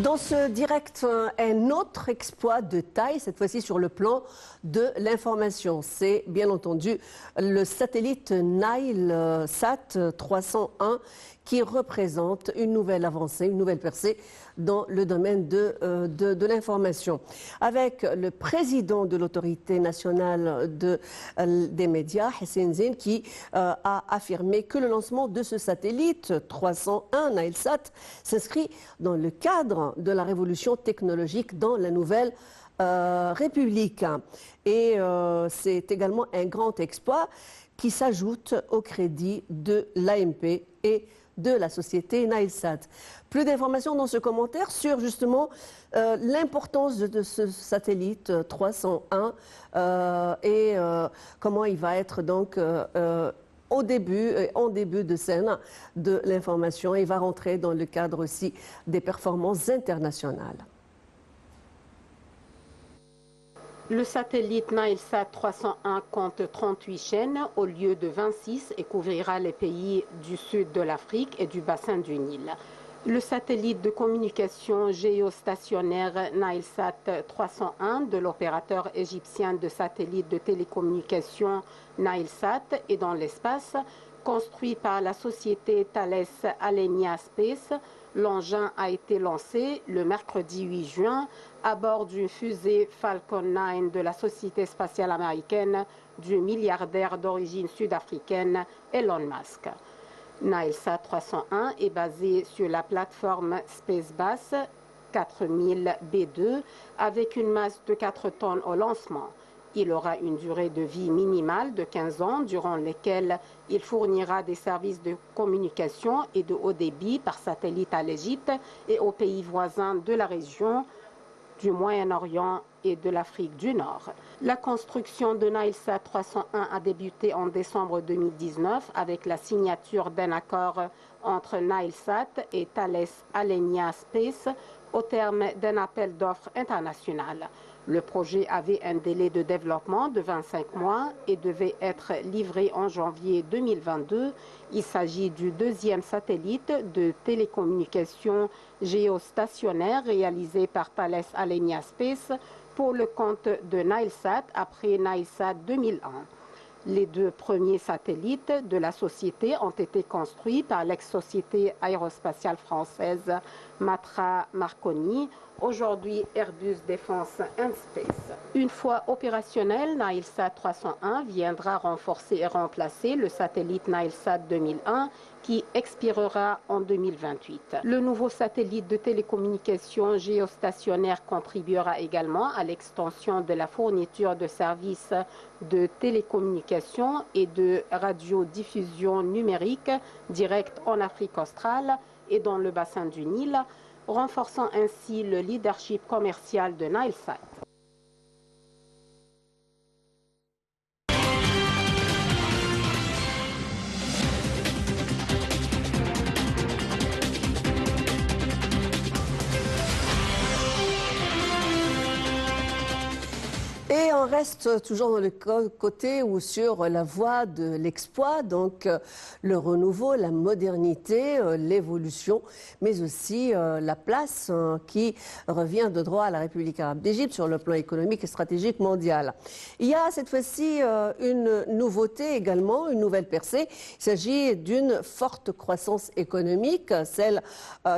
Dans ce direct, un autre exploit de taille, cette fois-ci sur le plan de l'information. C'est bien entendu le satellite Nilesat 301 qui représente une nouvelle avancée, une nouvelle percée dans le domaine de l'information. Avec le président de l'autorité nationale des médias, Hussein Zine, qui a affirmé que le lancement de ce satellite 301 Nilesat s'inscrit dans le cadre de la révolution technologique dans la nouvelle République. Et c'est également un grand exploit qui s'ajoute au crédit de l'AMP et de la société Nilesat. Plus d'informations dans ce commentaire sur justement l'importance de ce satellite 301 et comment il va être donc en début de scène de l'information et va rentrer dans le cadre aussi des performances internationales. Le satellite Nilesat 301 compte 38 chaînes au lieu de 26 et couvrira les pays du sud de l'Afrique et du bassin du Nil. Le satellite de communication géostationnaire Nilesat 301 de l'opérateur égyptien de satellites de télécommunication Nilesat est dans l'espace, construit par la société Thales Alenia Space. L'engin a été lancé le mercredi 8 juin à bord d'une fusée Falcon 9 de la société spatiale américaine du milliardaire d'origine sud-africaine Elon Musk. Nilesat 301 est basé sur la plateforme SpaceBase 4000 B2 avec une masse de 4 tonnes au lancement. Il aura une durée de vie minimale de 15 ans durant lesquels il fournira des services de communication et de haut débit par satellite à l'Égypte et aux pays voisins de la région du Moyen-Orient et de l'Afrique du Nord. La construction de Nilesat 301 a débuté en décembre 2019 avec la signature d'un accord entre Nilesat et Thales Alenia Space au terme d'un appel d'offres international. Le projet avait un délai de développement de 25 mois et devait être livré en janvier 2022. Il s'agit du deuxième satellite de télécommunication géostationnaire réalisé par Thales Alenia Space pour le compte de Nilesat après Nilesat 2001. Les deux premiers satellites de la société ont été construits par l'ex-société aérospatiale française Matra Marconi, aujourd'hui Airbus Defence and Space. Une fois opérationnel, Nilesat 301 viendra renforcer et remplacer le satellite Nilesat 2001 qui expirera en 2028. Le nouveau satellite de télécommunication géostationnaire contribuera également à l'extension de la fourniture de services de télécommunication et de radiodiffusion numérique directe en Afrique australe et dans le bassin du Nil, renforçant ainsi le leadership commercial de Nilesat. Et on reste toujours dans le côté ou sur la voie de l'exploit, donc le renouveau, la modernité, l'évolution, mais aussi la place qui revient de droit à la République arabe d'Égypte sur le plan économique et stratégique mondial. Il y a cette fois-ci une nouveauté également, une nouvelle percée. Il s'agit d'une forte croissance économique, celle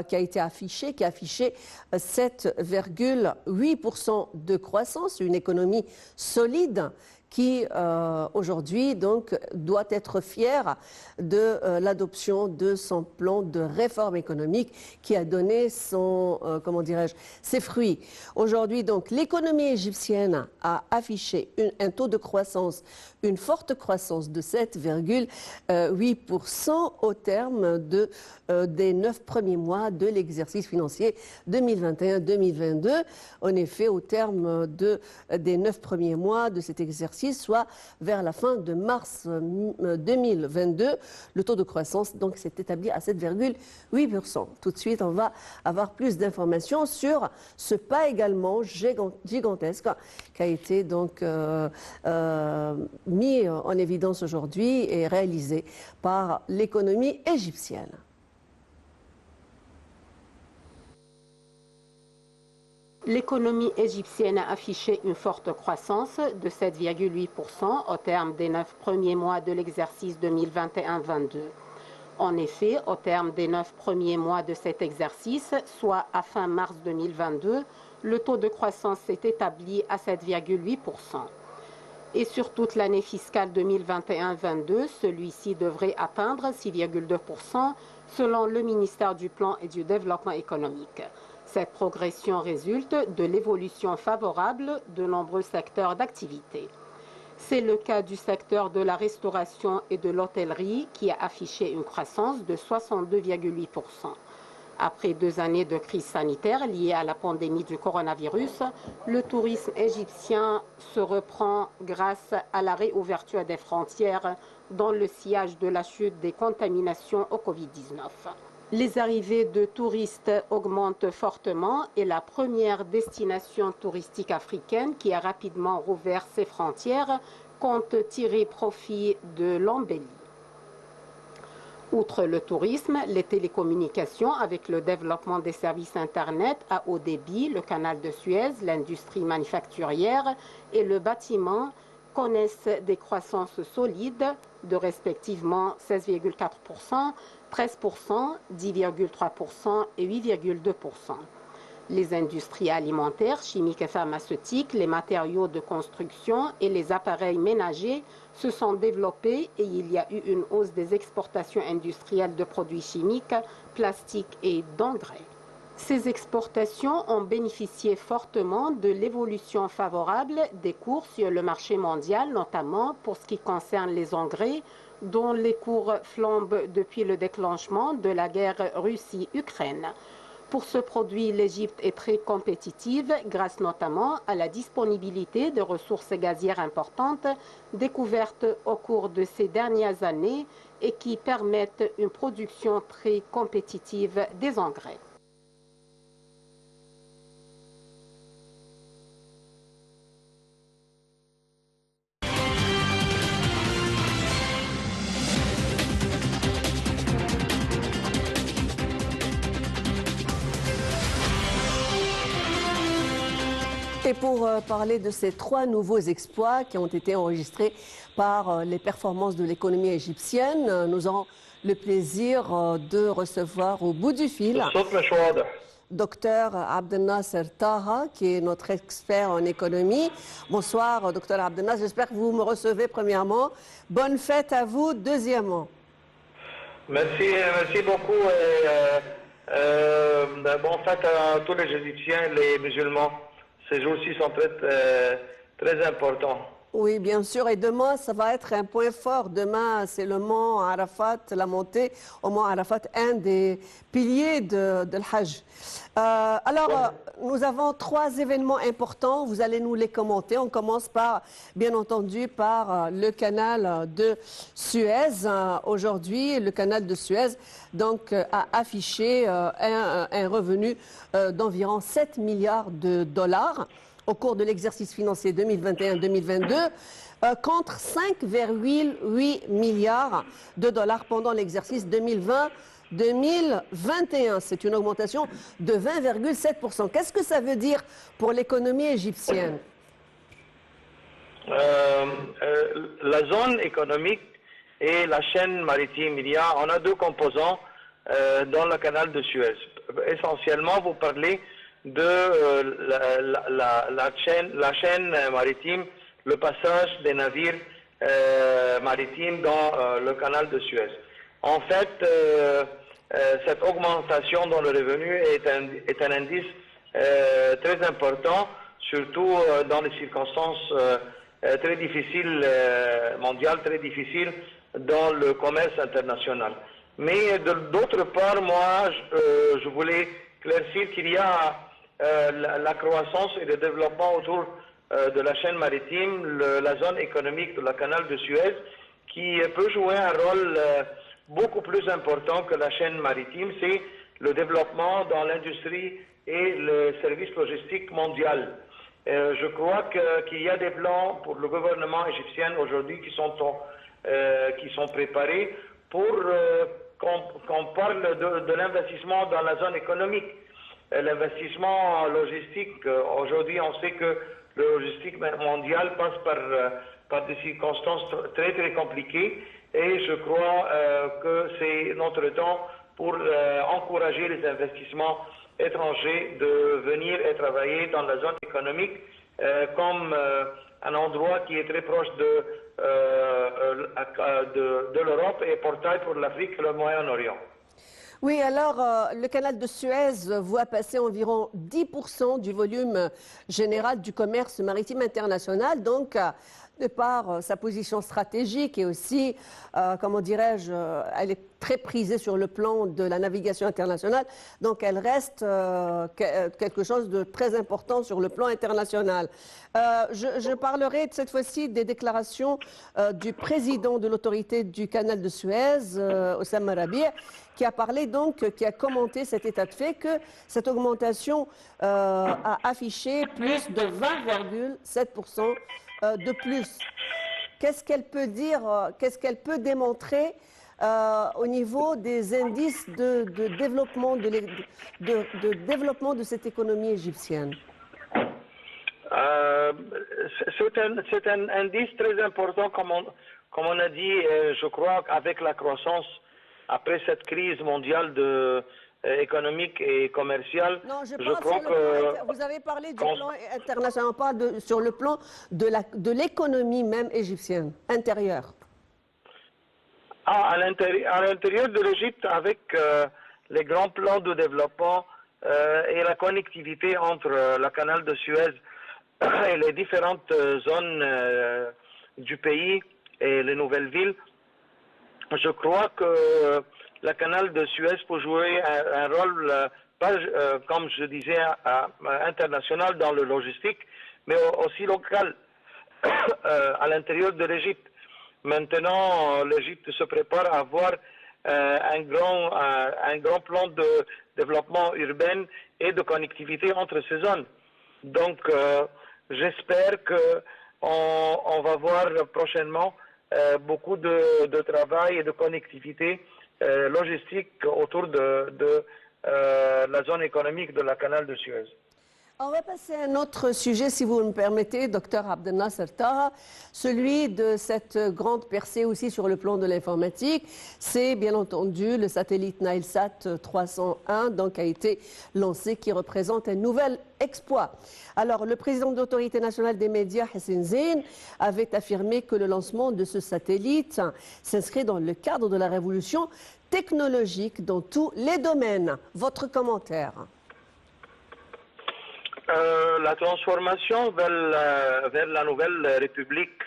qui a été affichée, qui a affiché 7,8% de croissance, une économie solide qui aujourd'hui donc doit être fière de l'adoption de son plan de réforme économique qui a donné son ses fruits. Aujourd'hui donc l'économie égyptienne a affiché un taux de croissance, une forte croissance de 7,8% au terme des 9 premiers mois de l'exercice financier 2021-2022. En effet, au terme des 9 premiers mois de cet exercice, soit vers la fin de mars 2022, le taux de croissance donc s'est établi à 7,8%. Tout de suite, on va avoir plus d'informations sur ce pas également gigantesque qui a été donc mis en évidence aujourd'hui et réalisé par l'économie égyptienne. L'économie égyptienne a affiché une forte croissance de 7,8% au terme des 9 premiers mois de l'exercice 2021-22. En effet, au terme des 9 premiers mois de cet exercice, soit à fin mars 2022, le taux de croissance s'est établi à 7,8%. Et sur toute l'année fiscale 2021-22, celui-ci devrait atteindre 6,2% selon le ministère du Plan et du Développement économique. Cette progression résulte de l'évolution favorable de nombreux secteurs d'activité. C'est le cas du secteur de la restauration et de l'hôtellerie qui a affiché une croissance de 62,8%. Après 2 années de crise sanitaire liée à la pandémie du coronavirus, le tourisme égyptien se reprend grâce à la réouverture des frontières dans le sillage de la chute des contaminations au Covid-19. Les arrivées de touristes augmentent fortement et la première destination touristique africaine qui a rapidement rouvert ses frontières compte tirer profit de l'embellie. Outre le tourisme, les télécommunications avec le développement des services Internet à haut débit, le canal de Suez, l'industrie manufacturière et le bâtiment connaissent des croissances solides de respectivement 16,4%, 13%, 10,3% et 8,2%. Les industries alimentaires, chimiques et pharmaceutiques, les matériaux de construction et les appareils ménagers se sont développés et il y a eu une hausse des exportations industrielles de produits chimiques, plastiques et d'engrais. Ces exportations ont bénéficié fortement de l'évolution favorable des cours sur le marché mondial, notamment pour ce qui concerne les engrais, dont les cours flambent depuis le déclenchement de la guerre Russie-Ukraine. Pour ce produit, l'Égypte est très compétitive grâce notamment à la disponibilité de ressources gazières importantes découvertes au cours de ces dernières années et qui permettent une production très compétitive des engrais. Et pour parler de ces 3 nouveaux exploits qui ont été enregistrés par les performances de l'économie égyptienne, nous aurons le plaisir de recevoir au bout du fil Dr Abdelnasser Taha, qui est notre expert en économie. Bonsoir, Dr Abdelnasser. J'espère que vous me recevez premièrement. Bonne fête à vous, deuxièmement. Merci beaucoup. Bonne fête à tous les Égyptiens et les musulmans. Ces jours-ci sont très importants. Oui, bien sûr. Et demain, ça va être un point fort. Demain, c'est le mont Arafat, la montée au mont Arafat, un des piliers de l'Hajj. Nous avons 3 événements importants. Vous allez nous les commenter. On commence par, bien entendu, par le canal de Suez. Aujourd'hui, le canal de Suez donc, a affiché un revenu d'environ 7 milliards de dollars au cours de l'exercice financier 2021-2022, contre 5,8 milliards de dollars pendant l'exercice 2020-2021. C'est une augmentation de 20,7%. Qu'est-ce que ça veut dire pour l'économie égyptienne? La zone économique et la chaîne maritime, on a 2 composants dans le canal de Suez. Essentiellement, vous parlez de la chaîne maritime, le passage des navires maritimes dans le canal de Suez. En fait, cette augmentation dans le revenu est un indice très important, surtout dans les circonstances très difficiles, mondiales, très difficiles dans le commerce international. Mais d'autre part, moi, je voulais éclaircir qu'il y a la croissance et le développement autour de la chaîne maritime, la zone économique de la canal de Suez, qui peut jouer un rôle beaucoup plus important que la chaîne maritime, c'est le développement dans l'industrie et le service logistique mondial. Je crois qu'il y a des plans pour le gouvernement égyptien aujourd'hui qui sont préparés pour qu'on parle de l'investissement dans la zone économique. l'investissement logistique. Aujourd'hui, on sait que le logistique mondial passe par des circonstances très très compliquées et je crois que c'est notre temps pour encourager les investissements étrangers de venir et travailler dans la zone économique comme un endroit qui est très proche de l'Europe et portail pour l'Afrique et le Moyen-Orient. Oui, alors le canal de Suez voit passer environ 10% du volume général du commerce maritime international, donc de par sa position stratégique et aussi, comment dirais-je, elle est très prisée sur le plan de la navigation internationale, donc elle reste quelque chose de très important sur le plan international. Je parlerai cette fois-ci des déclarations du président de l'autorité du canal de Suez, Oussama Rabi', qui a parlé donc, qui a commenté cet état de fait, que cette augmentation a affiché plus de 20,7% de plus. Qu'est-ce qu'elle peut dire, qu'est-ce qu'elle peut démontrer au niveau des indices de développement de cette économie égyptienne? C'est un indice très important, comme on a dit, je crois, avec la croissance après cette crise mondiale économique et commerciale. Non, je crois que vous avez parlé du plan international, on parle sur le plan de l'économie même égyptienne, intérieure. À l'intérieur de l'Égypte, avec les grands plans de développement et la connectivité entre le canal de Suez et les différentes zones du pays et les nouvelles villes, je crois que le canal de Suez peut jouer un rôle, pas, comme je disais, international dans le logistique, mais aussi local à l'intérieur de l'Égypte. Maintenant, l'Égypte se prépare à avoir un grand plan de développement urbain et de connectivité entre ces zones. Donc, j'espère qu'on va voir prochainement beaucoup de travail et de connectivité logistique autour de la zone économique de la canal de Suez. On va passer à un autre sujet, si vous me permettez, docteur Abdelnasser Taha, celui de cette grande percée aussi sur le plan de l'informatique. C'est bien entendu le satellite Nilesat 301, donc a été lancé, qui représente un nouvel exploit. Alors, le président de l'Autorité nationale des médias, Hussein Zein, avait affirmé que le lancement de ce satellite s'inscrit dans le cadre de la révolution technologique dans tous les domaines. Votre commentaire? La transformation vers la nouvelle République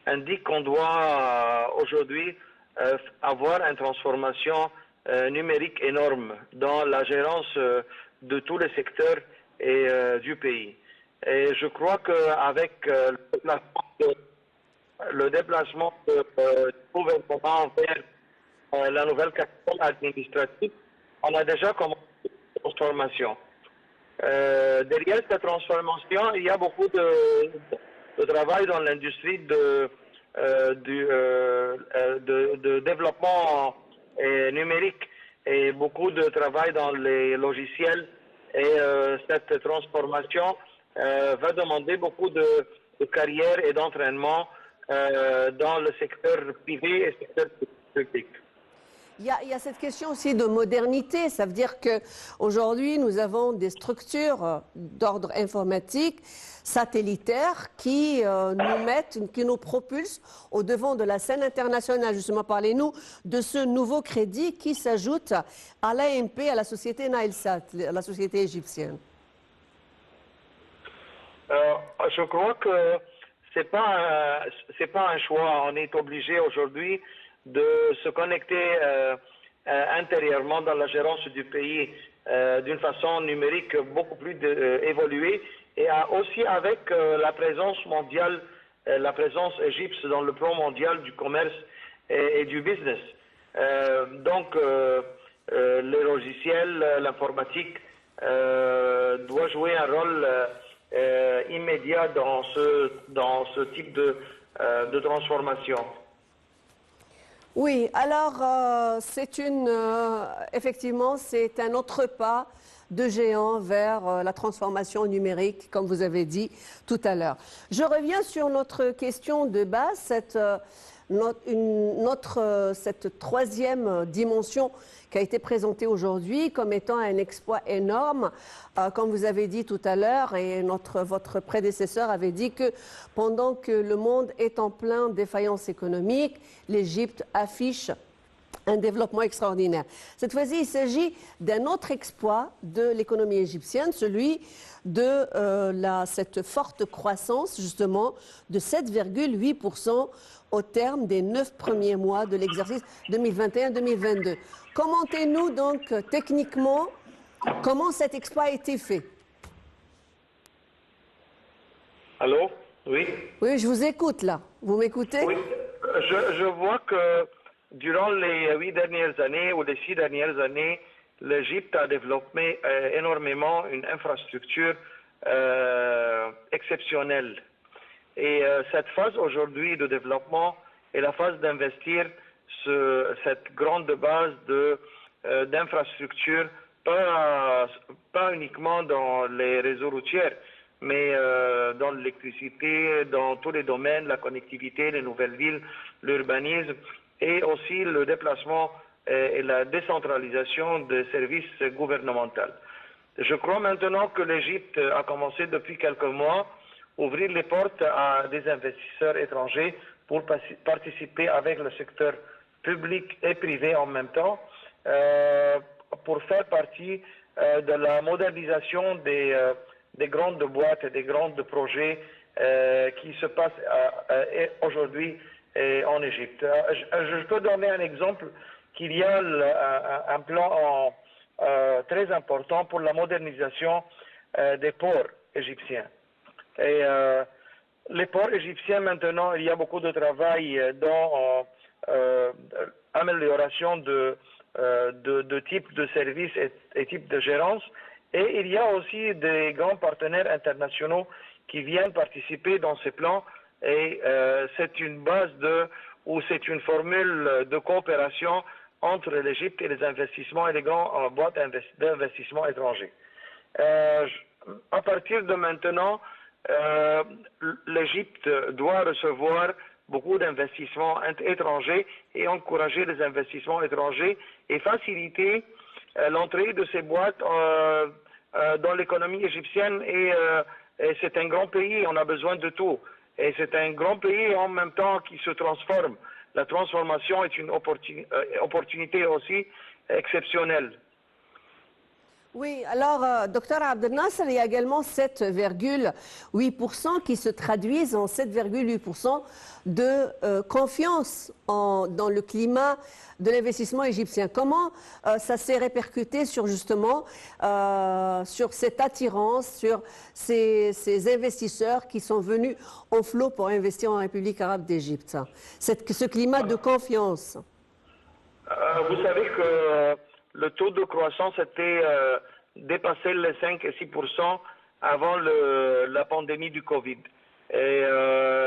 indique qu'on doit aujourd'hui avoir une transformation numérique énorme dans la gérance de tous les secteurs du pays. Et je crois qu'avec le déplacement du gouvernement vers la nouvelle capitale administrative, on a déjà commencé la transformation. Derrière cette transformation, il y a beaucoup de travail dans l'industrie de développement numérique et beaucoup de travail dans les logiciels. Et cette transformation va demander beaucoup de carrière et d'entraînement dans le secteur privé et le secteur public. Il y a cette question aussi de modernité. Ça veut dire qu'aujourd'hui, nous avons des structures d'ordre informatique, satellitaires, qui nous propulsent au devant de la scène internationale. Justement, parlez-nous de ce nouveau crédit qui s'ajoute à l'AMP, à la société Nilesat, la société égyptienne. Je crois que c'est pas un choix. On est obligé aujourd'hui de se connecter intérieurement dans la gérance du pays d'une façon numérique beaucoup plus évoluée et aussi avec la présence mondiale, la présence égyptienne dans le plan mondial du commerce et du business. Donc les logiciels, l'informatique doit jouer un rôle immédiat dans ce type de transformation. Oui, alors effectivement, c'est un autre pas de géant vers la transformation numérique, comme vous avez dit tout à l'heure. Je reviens sur notre question de base, cette troisième dimension qui a été présentée aujourd'hui comme étant un exploit énorme. Comme vous avez dit tout à l'heure, et votre prédécesseur avait dit que pendant que le monde est en pleine défaillance économique, l'Égypte affiche un développement extraordinaire. Cette fois-ci, il s'agit d'un autre exploit de l'économie égyptienne, celui de cette forte croissance, justement, de 7,8% au terme des 9 premiers mois de l'exercice 2021-2022. Commentez-nous donc techniquement comment cet exploit a été fait. Allô? Oui? Oui, je vous écoute là. Vous m'écoutez? Oui, je vois que durant les 8 dernières années ou les 6 dernières années, l'Égypte a développé énormément une infrastructure exceptionnelle. Et cette phase aujourd'hui de développement est la phase d'investir cette grande base d'infrastructures, pas uniquement dans les réseaux routiers, mais dans l'électricité, dans tous les domaines, la connectivité, les nouvelles villes, l'urbanisme, et aussi le déplacement et la décentralisation des services gouvernementaux. Je crois maintenant que l'Égypte a commencé depuis quelques mois à ouvrir les portes à des investisseurs étrangers pour participer avec le secteur public et privé en même temps, pour faire partie de la modernisation des grandes boîtes et des grands projets qui se passent aujourd'hui en Égypte. Je peux donner un exemple qu'il y a un plan très important pour la modernisation des ports égyptiens. Et les ports égyptiens, maintenant, il y a beaucoup de travail dans amélioration de types de services et types de gérance. Et il y a aussi des grands partenaires internationaux qui viennent participer dans ces plans. Et c'est une base ou c'est une formule de coopération entre l'Égypte et les investissements et les grandes boîtes d'investissement étrangers. À partir de maintenant, l'Égypte doit recevoir beaucoup d'investissements étrangers et encourager les investissements étrangers et faciliter l'entrée de ces boîtes dans l'économie égyptienne. Et c'est un grand pays, on a besoin de tout. Et c'est un grand pays en même temps qui se transforme. La transformation est une opportunité aussi exceptionnelle. Oui, alors, docteur Abdel Nasser, il y a également 7,8% qui se traduisent en 7,8% de confiance dans le climat de l'investissement égyptien. Comment ça s'est répercuté sur justement sur cette attirance, sur ces investisseurs qui sont venus en flot pour investir en République arabe d'Égypte? Ce climat de confiance. Vous savez que le taux de croissance était dépassé les 5 et 6% avant la pandémie du Covid. Et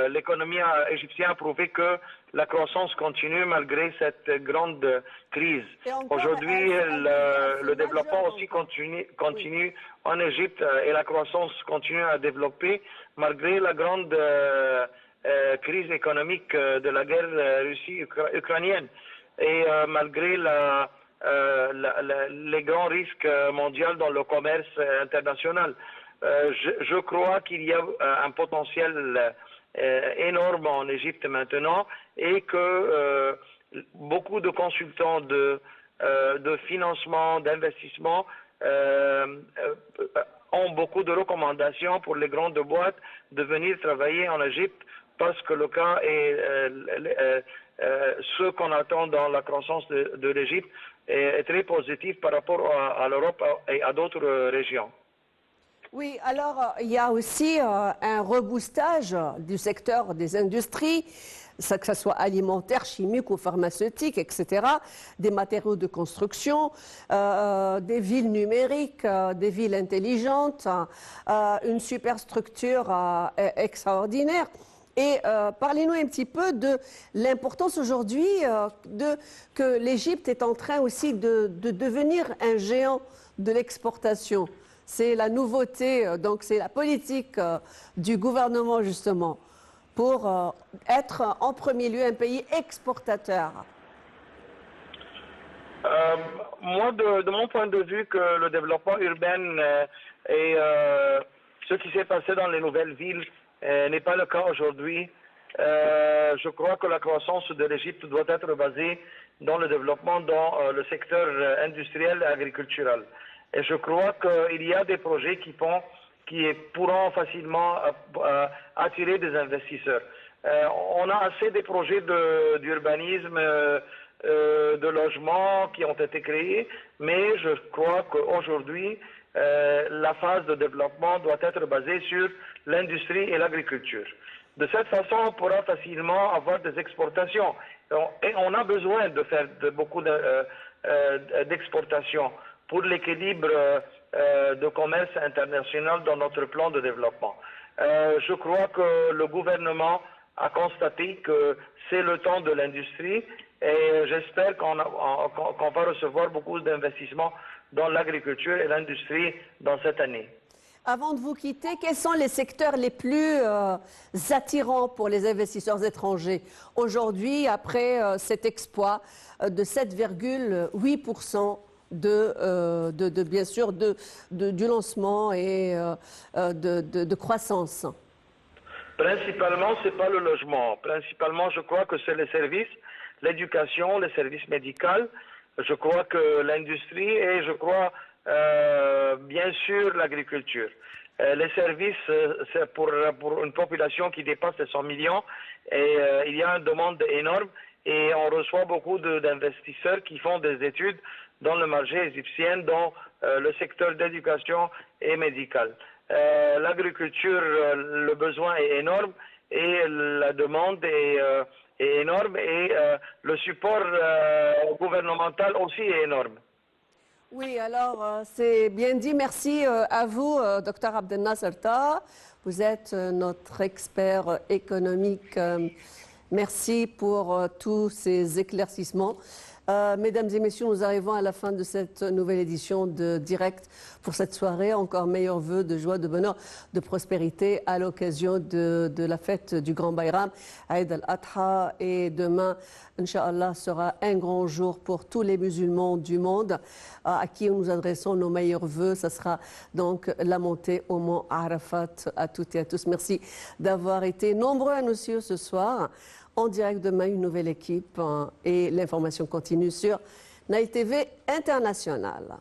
l'économie égyptienne a prouvé que la croissance continue malgré cette grande crise. Aujourd'hui, le développement aussi continue en Égypte et la croissance continue à développer malgré la grande crise économique de la guerre Russie-ukrainienne et malgré les grands risques mondiaux dans le commerce international. Je crois qu'il y a un potentiel énorme en Égypte maintenant et que beaucoup de consultants de financement, d'investissement ont beaucoup de recommandations pour les grandes boîtes de venir travailler en Égypte parce que le cas est ce qu'on attend dans la croissance de l'Égypte est très positif par rapport à l'Europe et à d'autres régions. Oui, alors il y a aussi un reboostage du secteur des industries, que ce soit alimentaire, chimique ou pharmaceutique, etc., des matériaux de construction, des villes numériques, des villes intelligentes, une superstructure extraordinaire. Et parlez-nous un petit peu de l'importance aujourd'hui que l'Égypte est en train aussi de devenir un géant de l'exportation. C'est la nouveauté, donc c'est la politique du gouvernement justement pour être en premier lieu un pays exportateur. Moi, de mon point de vue, que le développement urbain et ce qui s'est passé dans les nouvelles villes n'est pas le cas aujourd'hui. Je crois que la croissance de l'Égypte doit être basée dans le développement dans le secteur industriel et agricultural. Et je crois qu'il y a des projets qui pourront facilement attirer des investisseurs. On a assez de projets d'urbanisme, de logements qui ont été créés, mais je crois qu'aujourd'hui, la phase de développement doit être basée sur l'industrie et l'agriculture. De cette façon, on pourra facilement avoir des exportations. Et on a besoin de faire beaucoup d'exportations pour l'équilibre de commerce international dans notre plan de développement. Je crois que le gouvernement a constaté que c'est le temps de l'industrie et j'espère qu'on va recevoir beaucoup d'investissements dans l'agriculture et l'industrie dans cette année. Avant de vous quitter, quels sont les secteurs les plus attirants pour les investisseurs étrangers aujourd'hui, après cet exploit de 7,8% bien sûr du lancement et de croissance? Principalement, ce n'est pas le logement. Principalement, je crois que c'est les services, l'éducation, les services médicaux. Je crois que l'industrie et je crois bien sûr l'agriculture. Les services, c'est pour une population qui dépasse les 100 millions et il y a une demande énorme et on reçoit beaucoup d'investisseurs qui font des études dans le marché égyptien, dans le secteur d'éducation et médical. L'agriculture, le besoin est énorme et la demande est énorme et le support gouvernemental aussi est énorme. Oui, alors c'est bien dit. Merci à vous, Dr Abdelnasser Taha. Vous êtes notre expert économique. Merci pour tous ces éclaircissements. Mesdames et messieurs, nous arrivons à la fin de cette nouvelle édition de Direct pour cette soirée. Encore meilleurs vœux de joie, de bonheur, de prospérité à l'occasion de la fête du Grand Bayram, Aïd al-Adha. Et demain, Inch'Allah, sera un grand jour pour tous les musulmans du monde à qui nous adressons nos meilleurs vœux. Ce sera donc la montée au mont Arafat à toutes et à tous. Merci d'avoir été nombreux à nous suivre ce soir. En direct demain, une nouvelle équipe et l'information continue sur Naïl TV International.